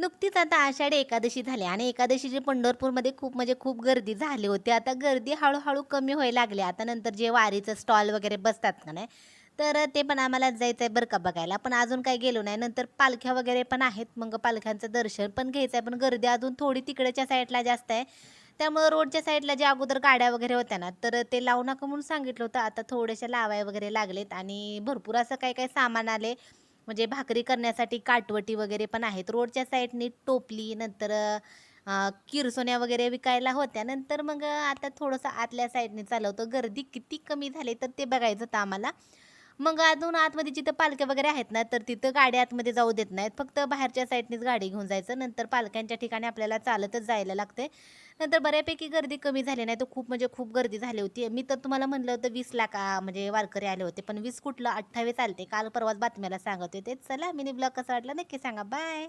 नुकतीच आता आषाढी एकादशी झाली आणि एकादशीची पंढरपूरमध्ये खूप म्हणजे खूप गर्दी झाली होती. आता गर्दी हळू-हळू कमी व्हायला लागली. आता नंतर जे वारीचं स्टॉल वगैरे बसतात का नाही, तर ते पण आम्हाला जायचंय बरं का बघायला. पण अजून काही गेलो नाही. नंतर पालख्या वगैरे पण आहेत. मग पालख्यांचं दर्शन पण घ्यायचंय. पण गर्दी अजून थोडी तिकडच्या साईडला जास्त आहे. त्यामुळे रोडच्या साईडला ज्या अगोदर गाड्या वगैरे होत्या ना, तर ते लावू नका म्हणून सांगितलं होतं. आता थोड्याशा लावाय वगैरे लागलेत आणि भरपूर असं काही-काही सामान आले. म्हणजे भाकरी करण्यासाठी काटवटी वगैरे पण आहेत. रोडच्या साईडनी टोपली, नंतर किरसोन्या वगैरे विकायला होत्या. नंतर मग आता थोडंसं आतल्या साईडने चालवतो. गर्दी किती कमी झाली तर ते बघायचं होतं आम्हाला. मग अजून आतमध्ये जिथं पालख्या वगैरे आहेत ना, तर तिथं गाडी आतमध्ये जाऊ देत नाहीत. फक्त बाहेरच्या साईडनीच गाडी घेऊन जायचं. नंतर पालख्यांच्या ठिकाणी आपल्याला चालतच जायला लागतंय. नंतर बऱ्यापैकी गर्दी कमी झाली नाही तर खूप म्हणजे खूप गर्दी झाली होती. मी तर तुम्हाला म्हणलं होतं 20 लाख म्हणजे वारकरी आले होते. पण 20 कुठलं 28 आलते. काल परवाच बातम्याला सांगत होते. चला मिनी ब्लॉग कसा वाटला नक्की सांगा. बाय.